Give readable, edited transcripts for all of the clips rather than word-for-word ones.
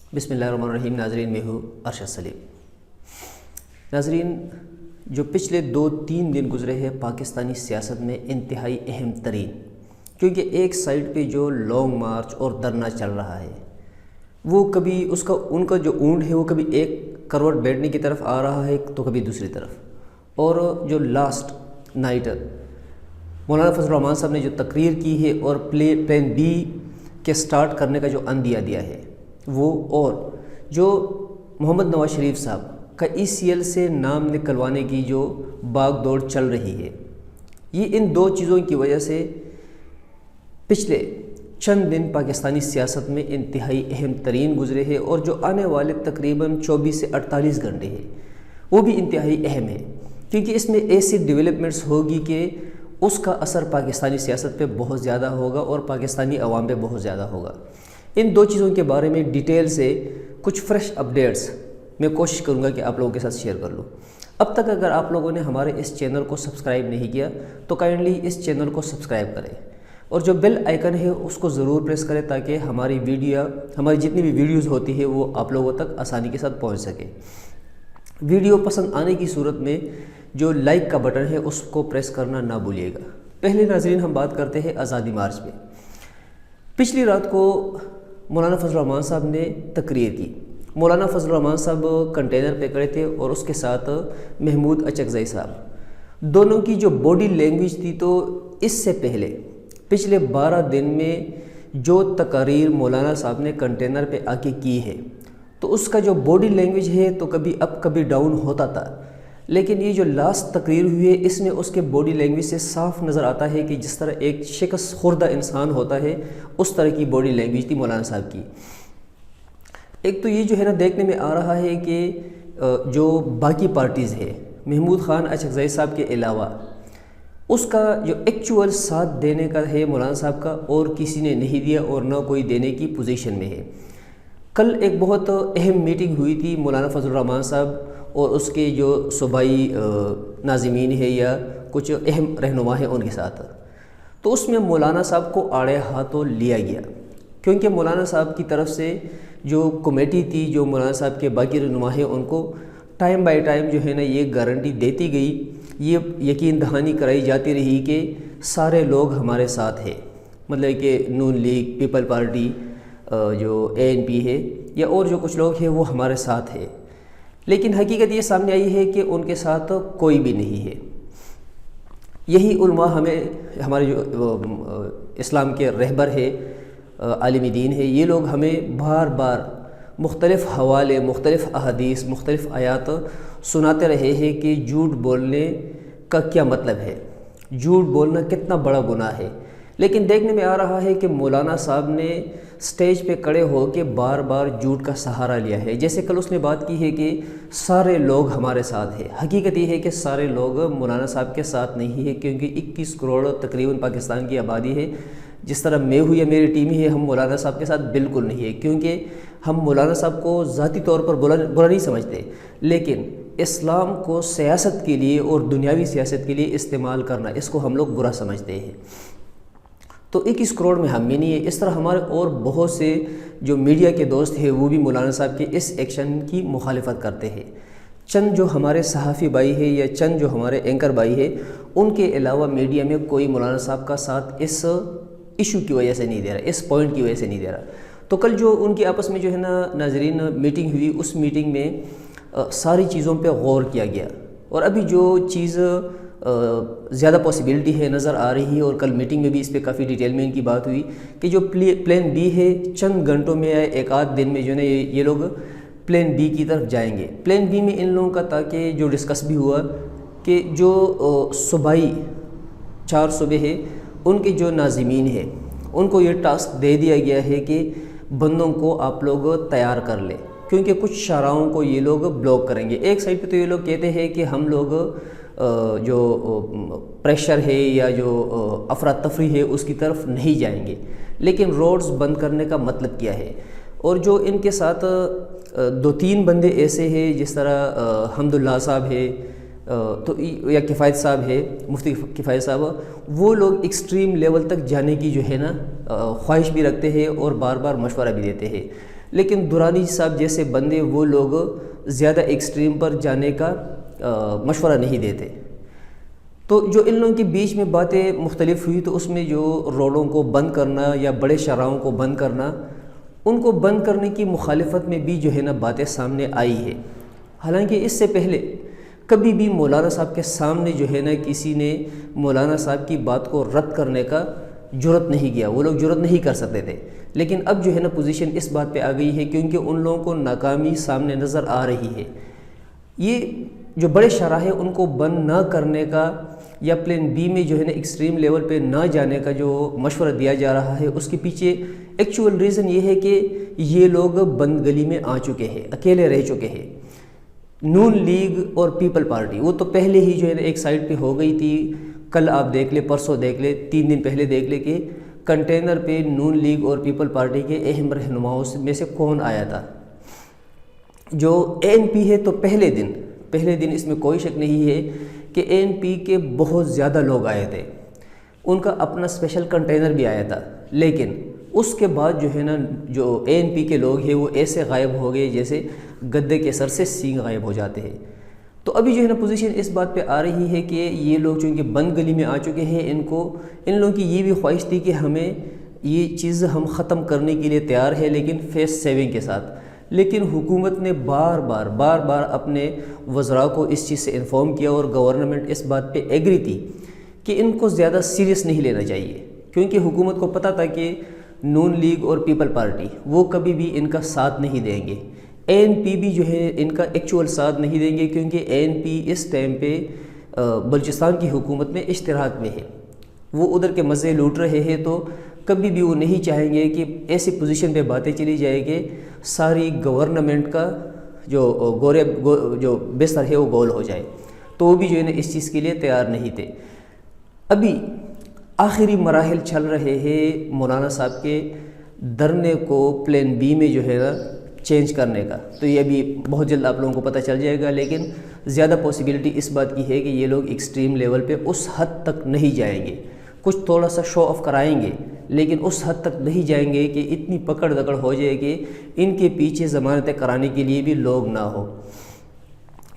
بسم اللہ الرحمن الرحیم۔ ناظرین، میں ہوں ارشد سلیم۔ ناظرین، جو پچھلے 2-3 دن گزرے ہیں پاکستانی سیاست میں انتہائی اہم ترین، کیونکہ ایک سائیڈ پہ جو لانگ مارچ اور دھرنا چل رہا ہے وہ کبھی ان کا جو اونٹ ہے وہ کبھی ایک کروٹ بیٹھنے کی طرف آ رہا ہے تو کبھی دوسری طرف، اور جو لاسٹ نائٹ مولانا فضل الرحمان صاحب نے جو تقریر کی ہے اور پلان بی کے سٹارٹ کرنے کا جو عندیہ دیا ہے وہ، اور جو محمد نواز شریف صاحب کا ECL سے نام نکلوانے کی جو باغ دوڑ چل رہی ہے، یہ ان 2 چیزوں کی وجہ سے پچھلے چند دن پاکستانی سیاست میں انتہائی اہم ترین گزرے ہیں، اور جو آنے والے تقریباً 24 سے 48 گھنٹے ہیں وہ بھی انتہائی اہم ہے، کیونکہ اس میں ایسی ڈیولپمنٹس ہوگی کہ اس کا اثر پاکستانی سیاست پہ بہت زیادہ ہوگا اور پاکستانی عوام پہ بہت زیادہ ہوگا۔ ان 2 چیزوں کے بارے میں ڈیٹیل سے کچھ فریش اپڈیٹس میں کوشش کروں گا کہ آپ لوگوں کے ساتھ شیئر کر لوں۔ اب تک اگر آپ لوگوں نے ہمارے اس چینل کو سبسکرائب نہیں کیا تو کائنڈلی اس چینل کو سبسکرائب کریں، اور جو بیل آئیکن ہے اس کو ضرور پریس کریں تاکہ ہماری جتنی بھی ویڈیوز ہوتی ہے وہ آپ لوگوں تک آسانی کے ساتھ پہنچ سکے۔ ویڈیو پسند آنے کی صورت میں جو لائک کا بٹن ہے اس کو پریس کرنا نہ بھولیے گا۔ پہلے ناظرین ہم بات کرتے ہیں آزادی مارچ پہ۔ پچھلی رات کو مولانا فضل الرحمان صاحب نے تقریر کی۔ مولانا فضل الرحمان صاحب کنٹینر پہ کھڑے تھے اور اس کے ساتھ محمود اچکزئی صاحب، دونوں کی جو باڈی لینگویج تھی، تو اس سے پہلے پچھلے 12 دن میں جو تقاریر مولانا صاحب نے کنٹینر پہ آ کے کی ہے تو اس کا جو باڈی لینگویج ہے تو کبھی اپ کبھی ڈاؤن ہوتا تھا، لیکن یہ جو لاسٹ تقریر ہوئی ہے اس میں اس کے باڈی لینگویج سے صاف نظر آتا ہے کہ جس طرح ایک شکست خوردہ انسان ہوتا ہے اس طرح کی باڈی لینگویج تھی مولانا صاحب کی۔ ایک تو یہ جو ہے نا دیکھنے میں آ رہا ہے کہ جو باقی پارٹیز ہے محمود خان اچکزئی صاحب کے علاوہ اس کا جو ایکچول ساتھ دینے کا ہے مولانا صاحب کا، اور کسی نے نہیں دیا اور نہ کوئی دینے کی پوزیشن میں ہے۔ کل ایک بہت اہم میٹنگ ہوئی تھی مولانا فضل الرحمان صاحب اور اس کے جو صوبائی ناظمین ہے یا کچھ اہم رہنما ہیں ان کے ساتھ، تو اس میں مولانا صاحب کو آڑے ہاتھوں لیا گیا، کیونکہ مولانا صاحب کی طرف سے جو کمیٹی تھی، جو مولانا صاحب کے باقی رہنما ہیں، ان کو ٹائم بائی ٹائم جو ہے نا یہ گارنٹی دیتی گئی، یہ یقین دہانی کرائی جاتی رہی کہ سارے لوگ ہمارے ساتھ ہیں، مطلب کہ نون لیگ، پیپل پارٹی، جو ANP ہے یا اور جو کچھ لوگ ہیں وہ ہمارے ساتھ ہیں، لیکن حقیقت یہ سامنے آئی ہے کہ ان کے ساتھ کوئی بھی نہیں ہے۔ یہی علماء ہمارے جو اسلام کے رہبر ہے، عالم دین ہے، یہ لوگ ہمیں بار بار مختلف حوالے، مختلف احادیث، مختلف آیات سناتے رہے ہیں کہ جھوٹ بولنے کا کیا مطلب ہے، جھوٹ بولنا کتنا بڑا گناہ ہے، لیکن دیکھنے میں آ رہا ہے کہ مولانا صاحب نے سٹیج پہ کھڑے ہو کے بار بار جھوٹ کا سہارا لیا ہے۔ جیسے کل اس نے بات کی ہے کہ سارے لوگ ہمارے ساتھ ہیں، حقیقت یہ ہے کہ سارے لوگ مولانا صاحب کے ساتھ نہیں ہے، کیونکہ 21 کروڑ تقریباً پاکستان کی آبادی ہے۔ جس طرح میں ہوں یا میری ٹیم ہی ہے، ہم مولانا صاحب کے ساتھ بالکل نہیں ہے، کیونکہ ہم مولانا صاحب کو ذاتی طور پر برا نہیں سمجھتے، لیکن اسلام کو سیاست کے لیے اور دنیاوی سیاست کے لیے استعمال کرنا، اس کو ہم لوگ برا سمجھتے ہیں۔ تو 21 کروڑ میں ہم بھی نہیں ہے۔ اس طرح ہمارے اور بہت سے جو میڈیا کے دوست ہیں وہ بھی مولانا صاحب کے اس ایکشن کی مخالفت کرتے ہیں۔ چند جو ہمارے صحافی بھائی ہیں یا چند جو ہمارے اینکر بھائی ہیں، ان کے علاوہ میڈیا میں کوئی مولانا صاحب کا ساتھ اس ایشو کی وجہ سے نہیں دے رہا، اس پوائنٹ کی وجہ سے نہیں دے رہا۔ تو کل جو ان کی آپس میں جو ہے نا ناظرین میٹنگ ہوئی، اس میٹنگ میں ساری چیزوں پہ غور کیا گیا، اور ابھی جو چیز زیادہ پاسبلٹی ہے نظر آ رہی ہے، اور کل میٹنگ میں بھی اس پہ کافی ڈیٹیل میں ان کی بات ہوئی کہ جو پلان بی ہے چند گھنٹوں میں یا ایک آدھ دن میں جو ہے نا یہ لوگ پلان بی کی طرف جائیں گے۔ پلان بی میں ان لوگوں کا تاکہ جو ڈسکس بھی ہوا کہ جو صوبائی 4 صوبے ہیں ان کے جو ناظمین ہیں ان کو یہ ٹاسک دے دیا گیا ہے کہ بندوں کو آپ لوگ تیار کر لیں، کیونکہ کچھ شاہراہوں کو یہ لوگ بلاک کریں گے۔ ایک سائڈ پہ تو یہ لوگ کہتے ہیں کہ ہم لوگ جو پریشر ہے یا جو افراتفری ہے اس کی طرف نہیں جائیں گے، لیکن روڈز بند کرنے کا مطلب کیا ہے؟ اور جو ان کے ساتھ 2-3 بندے ایسے ہیں جس طرح حمداللہ صاحب ہے تو یا کفایت صاحب ہے، مفتی کفایت صاحب، وہ لوگ ایکسٹریم لیول تک جانے کی جو ہے نا خواہش بھی رکھتے ہیں اور بار بار مشورہ بھی دیتے ہیں، لیکن درانی صاحب جیسے بندے وہ لوگ زیادہ ایکسٹریم پر جانے کا مشورہ نہیں دیتے۔ تو جو ان لوگوں کے بیچ میں باتیں مختلف ہوئی، تو اس میں جو روڈوں کو بند کرنا یا بڑے شاہراہوں کو بند کرنا، ان کو بند کرنے کی مخالفت میں بھی جو ہے نا باتیں سامنے آئی ہے۔ حالانکہ اس سے پہلے کبھی بھی مولانا صاحب کے سامنے جو ہے نا کسی نے مولانا صاحب کی بات کو رد کرنے کا جرت نہیں کیا، وہ لوگ جرت نہیں کر سکتے تھے۔ لیکن اب جو ہے نا پوزیشن اس بات پہ آ گئی ہے کیونکہ ان لوگوں کو ناکامی سامنے نظر آ رہی ہے۔ یہ جو بڑے شاہراہ ہیں ان کو بند نہ کرنے کا یا پلان بی میں جو ہے نا ایکسٹریم لیول پہ نہ جانے کا جو مشورہ دیا جا رہا ہے، اس کے پیچھے ایکچول ریزن یہ ہے کہ یہ لوگ بند گلی میں آ چکے ہیں، اکیلے رہ چکے ہیں۔ نون لیگ اور پیپل پارٹی وہ تو پہلے ہی جو ہے نا ایک سائڈ پہ ہو گئی تھی۔ کل آپ دیکھ لیں، پرسوں دیکھ لیں، 3 دن پہلے دیکھ لیں کہ کنٹینر پہ نون لیگ اور پیپل پارٹی کے اہم رہنماؤں میں سے کون آیا تھا۔ جو اے این پی ہے تو پہلے دن اس میں کوئی شک نہیں ہے کہ اے این پی کے بہت زیادہ لوگ آئے تھے، ان کا اپنا اسپیشل کنٹینر بھی آیا تھا۔ لیکن اس کے بعد جو ہے نا جو اے این پی کے لوگ ہیں وہ ایسے غائب ہو گئے جیسے گدے کے سر سے سینگ غائب ہو جاتے ہیں۔ تو ابھی جو ہے نا پوزیشن اس بات پہ آ رہی ہے کہ یہ لوگ چونکہ بند گلی میں آ چکے ہیں، ان لوگوں کی یہ بھی خواہش تھی کہ ہمیں یہ چیز ہم ختم کرنے کے لیے تیار ہے، لیکن فیس سیونگ کے ساتھ۔ لیکن حکومت نے بار بار اپنے وزراء کو اس چیز سے انفارم کیا اور گورنمنٹ اس بات پہ ایگری تھی کہ ان کو زیادہ سیریس نہیں لینا چاہیے، کیونکہ حکومت کو پتہ تھا کہ نون لیگ اور پیپل پارٹی وہ کبھی بھی ان کا ساتھ نہیں دیں گے۔ اے این پی بھی جو ہے ان کا ایکچول ساتھ نہیں دیں گے، کیونکہ اے این پی اس ٹائم پہ بلوچستان کی حکومت میں اشتراک میں ہے، وہ ادھر کے مزے لوٹ رہے ہیں۔ تو کبھی بھی وہ نہیں چاہیں گے کہ ایسی پوزیشن پہ باتیں چلی جائے کہ ساری گورنمنٹ کا جو بستر ہے وہ گول ہو جائے۔ تو وہ بھی جو ہے نا اس چیز کے لیے تیار نہیں تھے۔ ابھی آخری مراحل چل رہے ہیں مولانا صاحب کے دھرنے کو پلان بی میں جو ہے نا چینج کرنے کا، تو یہ ابھی بہت جلد آپ لوگوں کو پتہ چل جائے گا۔ لیکن زیادہ پوسیبلٹی اس بات کی ہے کہ یہ لوگ ایکسٹریم لیول پہ اس حد تک نہیں جائیں گے، کچھ تھوڑا سا شو آف کرائیں گے، لیکن اس حد تک نہیں جائیں گے کہ اتنی پکڑ دکڑ ہو جائے کہ ان کے پیچھے ضمانتیں کرانے کے لیے بھی لوگ نہ ہو۔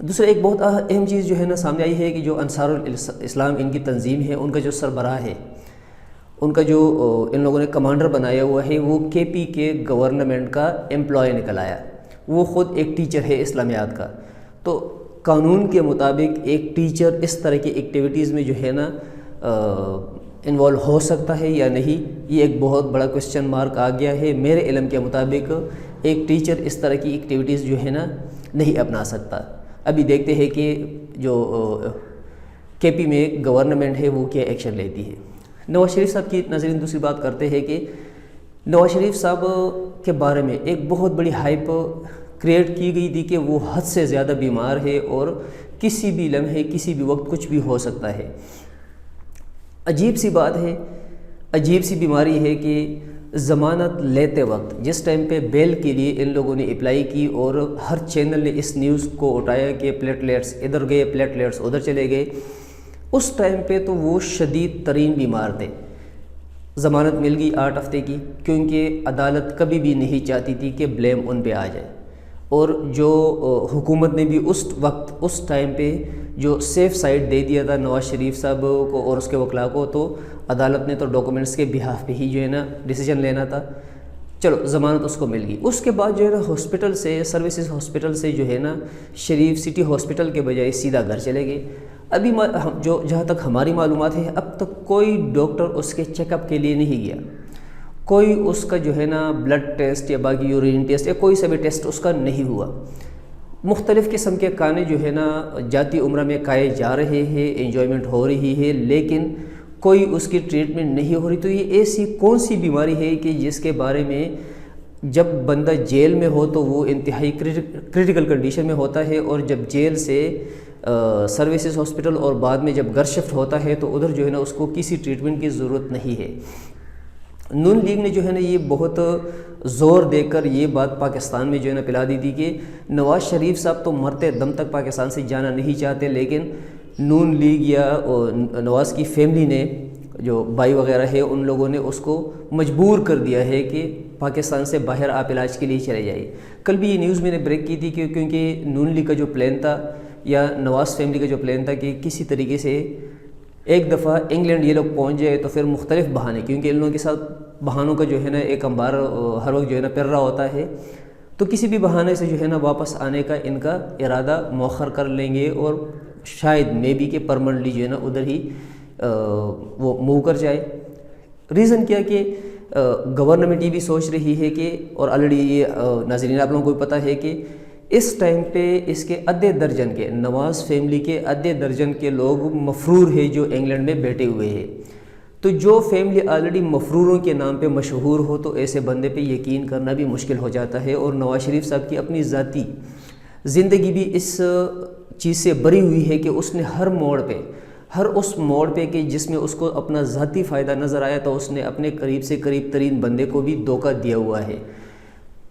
دوسرا ایک بہت اہم چیز جو ہے نا سامنے آئی ہے کہ جو انصار الاسلام ان کی تنظیم ہے، ان کا جو سربراہ ہے، ان کا جو ان لوگوں نے کمانڈر بنایا ہوا ہے، وہ کے پی کے گورنمنٹ کا امپلائی نکل آیا۔ وہ خود ایک ٹیچر ہے اسلامیات کا۔ تو قانون کے مطابق ایک ٹیچر اس طرح کی ایکٹیویٹیز میں جو ہے نا انوالو ہو سکتا ہے یا نہیں، یہ ایک بہت بڑا کوسچن مارک آ گیا ہے۔ میرے علم کے مطابق ایک ٹیچر اس طرح کی ایکٹیویٹیز جو ہے نا نہیں اپنا سکتا۔ ابھی دیکھتے ہیں کہ جو کے پی میں گورنمنٹ ہے وہ کیا ایکشن لیتی ہے۔ نواز شریف صاحب کی ناظرین دوسری بات کرتے ہیں کہ نواز شریف صاحب کے بارے میں ایک بہت بڑی ہائپ کریٹ کی گئی تھی کہ وہ حد سے زیادہ بیمار ہے اور کسی بھی لمحے کسی بھی وقت کچھ بھی ہو سکتا ہے۔ عجیب سی بات ہے، عجیب سی بیماری ہے کہ ضمانت لیتے وقت جس ٹائم پہ بیل کے لیے ان لوگوں نے اپلائی کی اور ہر چینل نے اس نیوز کو اٹھایا کہ پلیٹلیٹس ادھر گئے، پلیٹلیٹس ادھر چلے گئے، اس ٹائم پہ تو وہ شدید ترین بیمار تھے۔ ضمانت مل گئی 8 ہفتے کی، کیونکہ عدالت کبھی بھی نہیں چاہتی تھی کہ بلیم ان پہ آ جائے، اور جو حکومت نے بھی اس وقت اس ٹائم پہ جو سیف سائڈ دے دیا تھا نواز شریف صاحب کو اور اس کے وکلاء کو، تو عدالت نے تو ڈاکومنٹس کے بہاف پہ ہی جو ہے نا ڈیسیجن لینا تھا۔ چلو ضمانت اس کو مل گئی۔ اس کے بعد جو ہے نا ہاسپٹل سے، سروسز ہاسپٹل سے جو ہے نا شریف سٹی ہاسپٹل کے بجائے سیدھا گھر چلے گئے۔ ابھی جو جہاں تک ہماری معلومات ہے، اب تک کوئی ڈاکٹر اس کے چیک اپ کے لیے نہیں گیا، کوئی اس کا جو ہے نا بلڈ ٹیسٹ یا باقی یورین ٹیسٹ یا کوئی سا بھی ٹیسٹ اس کا نہیں ہوا۔ مختلف قسم کے کانے جو ہے نا جاتی عمرہ میں کھائے جا رہے ہیں، انجوائمنٹ ہو رہی ہے، لیکن کوئی اس کی ٹریٹمنٹ نہیں ہو رہی۔ تو یہ ایسی کون سی بیماری ہے کہ جس کے بارے میں جب بندہ جیل میں ہو تو وہ انتہائی کریٹیکل کنڈیشن میں ہوتا ہے، اور جب جیل سے سروسز ہاسپٹل اور بعد میں جب گھر شفٹ ہوتا ہے تو ادھر جو ہے نا اس کو کسی ٹریٹمنٹ کی ضرورت نہیں ہے۔ نون لیگ نے جو ہے نا یہ بہت زور دے کر یہ بات پاکستان میں جو ہے نا پلا دی تھی کہ نواز شریف صاحب تو مرتے دم تک پاکستان سے جانا نہیں چاہتے، لیکن نون لیگ یا نواز کی فیملی نے جو بھائی وغیرہ ہے ان لوگوں نے اس کو مجبور کر دیا ہے کہ پاکستان سے باہر آپ علاج کے لیے چلے جائیے۔ کل بھی یہ نیوز میں نے بریک کی تھی کہ کیونکہ نون لیگ کا جو پلان تھا یا نواز فیملی کا جو پلان تھا کہ کسی طریقے سے ایک دفعہ انگلینڈ یہ لوگ پہنچ جائے تو پھر مختلف بہانے، کیونکہ ان لوگوں کے ساتھ بہانوں کا جو ہے نا ایک انبار ہر وقت جو ہے نا پھر رہا ہوتا ہے، تو کسی بھی بہانے سے جو ہے نا واپس آنے کا ان کا ارادہ مؤخر کر لیں گے اور شاید مے بی کہ پرمنٹلی جو ہے نا ادھر ہی وہ موو کر جائے۔ ریزن کیا کہ گورنمنٹ یہ بھی سوچ رہی ہے کہ، اور آلریڈی یہ ناظرین آپ لوگوں کو پتہ ہے کہ اس ٹائم پہ اس کے آدھے درجن کے نواز فیملی کے آدھے درجن کے لوگ مفرور ہیں جو انگلینڈ میں بیٹھے ہوئے ہیں۔ تو جو فیملی آلریڈی مفروروں کے نام پہ مشہور ہو تو ایسے بندے پہ یقین کرنا بھی مشکل ہو جاتا ہے، اور نواز شریف صاحب کی اپنی ذاتی زندگی بھی اس چیز سے بری ہوئی ہے کہ اس نے ہر اس موڑ پہ کہ جس میں اس کو اپنا ذاتی فائدہ نظر آیا تو اس نے اپنے قریب سے قریب ترین بندے کو بھی دھوکہ دیا ہوا ہے۔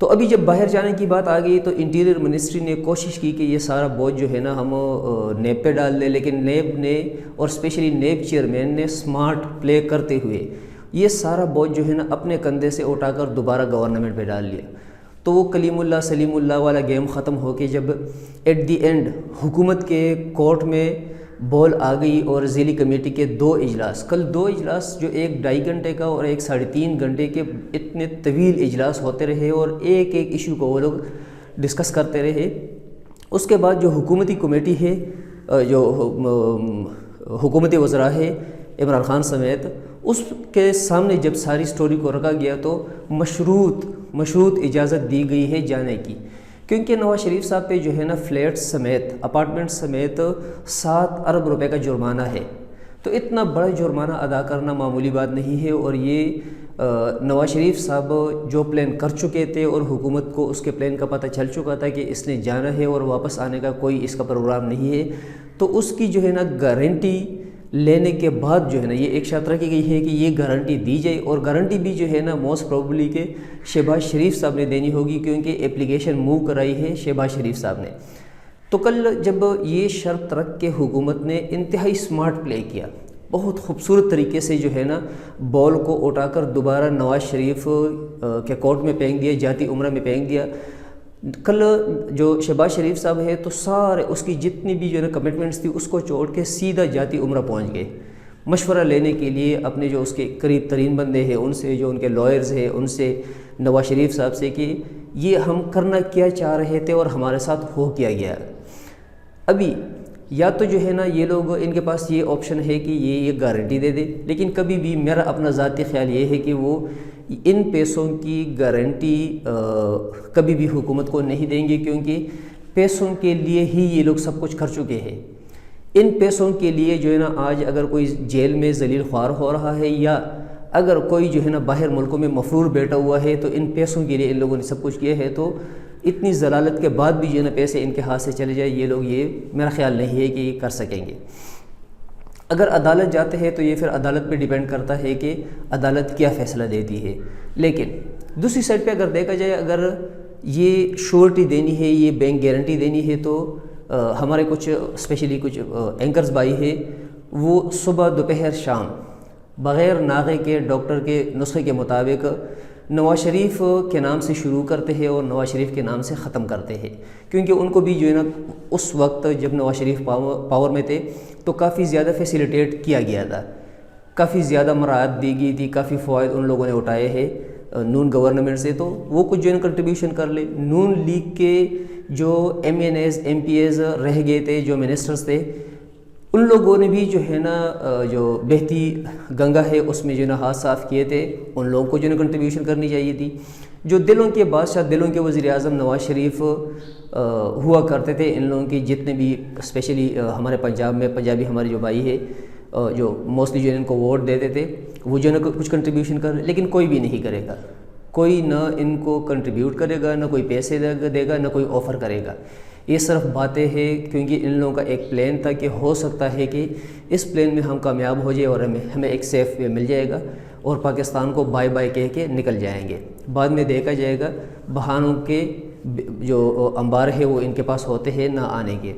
تو ابھی جب باہر جانے کی بات آ گئی تو انٹیریئر منسٹری نے کوشش کی کہ یہ سارا بوجھ جو ہے نا ہم نیب پہ ڈال دیں، لیکن نیب نے اور اسپیشلی نیب چیئرمین نے سمارٹ پلے کرتے ہوئے یہ سارا بوجھ جو ہے نا اپنے کندھے سے اٹھا کر دوبارہ گورنمنٹ پہ ڈال لیا۔ تو وہ کلیم اللہ سلیم اللہ والا گیم ختم ہو کے جب ایٹ دی اینڈ حکومت کے کورٹ میں بول آ گئی اور ذیلی کمیٹی کے 2 اجلاس، کل 2 اجلاس جو ایک 2.5 گھنٹے کا اور ایک 3.5 گھنٹے کے اتنے طویل اجلاس ہوتے رہے اور ایک ایشو کو وہ لوگ ڈسکس کرتے رہے۔ اس کے بعد جو حکومتی کمیٹی ہے، جو حکومتی وزراء ہے عمران خان سمیت، اس کے سامنے جب ساری سٹوری کو رکھا گیا تو مشروط اجازت دی گئی ہے جانے کی، کیونکہ نواز شریف صاحب پہ جو ہے نا فلیٹ سمیت اپارٹمنٹ سمیت 7 ارب روپے کا جرمانہ ہے۔ تو اتنا بڑا جرمانہ ادا کرنا معمولی بات نہیں ہے، اور یہ نواز شریف صاحب جو پلان کر چکے تھے اور حکومت کو اس کے پلان کا پتہ چل چکا تھا کہ اس نے جانا ہے اور واپس آنے کا کوئی اس کا پروگرام نہیں ہے، تو اس کی جو ہے نا گارنٹی لینے کے بعد جو ہے نا یہ ایک شرط رکھی گئی ہے کہ یہ گارنٹی دی جائے، اور گارنٹی بھی جو ہے نا موسٹ پروبلی کہ شہباز شریف صاحب نے دینی ہوگی، کیونکہ اپلیکیشن موو کرائی ہے شہباز شریف صاحب نے۔ تو کل جب یہ شرط رکھ کے حکومت نے انتہائی سمارٹ پلے کیا، بہت خوبصورت طریقے سے جو ہے نا بال کو اٹھا کر دوبارہ نواز شریف کے کورٹ میں پھینک دیا، جاتی عمرہ میں پھینک دیا۔ کل جو شہباز شریف صاحب ہے تو سارے اس کی جتنی بھی جو ہے نا کمٹمنٹس تھی اس کو چھوڑ کے سیدھا جاتی عمرہ پہنچ گئے مشورہ لینے کے لیے اپنے جو اس کے قریب ترین بندے ہیں ان سے، جو ان کے لائرز ہیں ان سے، نواز شریف صاحب سے، کہ یہ ہم کرنا کیا چاہ رہے تھے اور ہمارے ساتھ ہو کیا گیا۔ ابھی یا تو جو ہے نا یہ لوگ ان کے پاس یہ آپشن ہے کہ یہ گارنٹی دے دے، لیکن کبھی بھی میرا اپنا ذاتی خیال یہ ہے کہ وہ ان پیسوں کی گارنٹی کبھی بھی حکومت کو نہیں دیں گے، کیونکہ پیسوں کے لیے ہی یہ لوگ سب کچھ کر چکے ہیں۔ ان پیسوں کے لیے جو ہے نا آج اگر کوئی جیل میں ذلیل خوار ہو رہا ہے یا اگر کوئی جو ہے نا باہر ملکوں میں مفرور بیٹھا ہوا ہے تو ان پیسوں کے لیے ان لوگوں نے سب کچھ کیا ہے۔ تو اتنی ضلالت کے بعد بھی جو ہے نا پیسے ان کے ہاتھ سے چلے جائے، یہ لوگ یہ میرا خیال نہیں ہے کہ یہ کر سکیں گے۔ اگر عدالت جاتے ہیں تو یہ پھر عدالت پہ ڈیپینڈ کرتا ہے کہ عدالت کیا فیصلہ دیتی ہے، لیکن دوسری سائڈ پہ اگر دیکھا جائے اگر یہ شورٹی دینی ہے، یہ بینک گارنٹی دینی ہے، تو ہمارے کچھ اسپیشلی کچھ اینکرز بھائی ہیں وہ صبح دوپہر شام بغیر ناغے کے ڈاکٹر کے نسخے کے مطابق نواز شریف کے نام سے شروع کرتے ہیں اور نواز شریف کے نام سے ختم کرتے ہیں، کیونکہ ان کو بھی جو ہے نا اس وقت جب نواز شریف پاور میں تھے تو کافی زیادہ فیسیلیٹیٹ کیا گیا تھا، کافی زیادہ مراعات دی گئی تھی، کافی فوائد ان لوگوں نے اٹھائے ہیں نون گورنمنٹ سے، تو وہ کچھ جو ہے نا کنٹریبیوشن کر لے۔ نون لیگ کے جو M N As M P As رہ گئے تھے، جو منسٹرز تھے، ان لوگوں نے بھی جو ہے نا جو بہتی گنگا ہے اس میں جو ہے نا ہاتھ صاف کیے تھے، ان لوگوں کو جو ہے نا کنٹریبیوشن کرنی چاہیے تھی۔ جو دلوں کے بادشاہ، دلوں کے وزیر اعظم نواز شریف ہوا کرتے تھے، ان لوگوں کی جتنے بھی اسپیشلی ہمارے پنجاب میں پنجابی ہمارے جو بھائی ہے جو موسٹلی جو ان کو ووٹ دیتے تھے، وہ جو ہے نا کچھ کنٹریبیوشن کر، لیکن کوئی بھی نہیں کرے گا، کوئی نہ ان کو کنٹریبیوٹ کرے گا، نہ کوئی پیسے دے گا، نہ کوئی آفر کرے گا۔ یہ صرف باتیں ہیں، کیونکہ ان لوگوں کا ایک پلان تھا کہ ہو سکتا ہے کہ اس پلان میں ہم کامیاب ہو جائے اور ہمیں ایک سیف وے مل جائے گا اور پاکستان کو بائے بائے کہہ کے نکل جائیں گے۔ بعد میں دیکھا جائے گا بہانوں کے جو انبار ہے وہ ان کے پاس ہوتے ہیں نہ آنے کے۔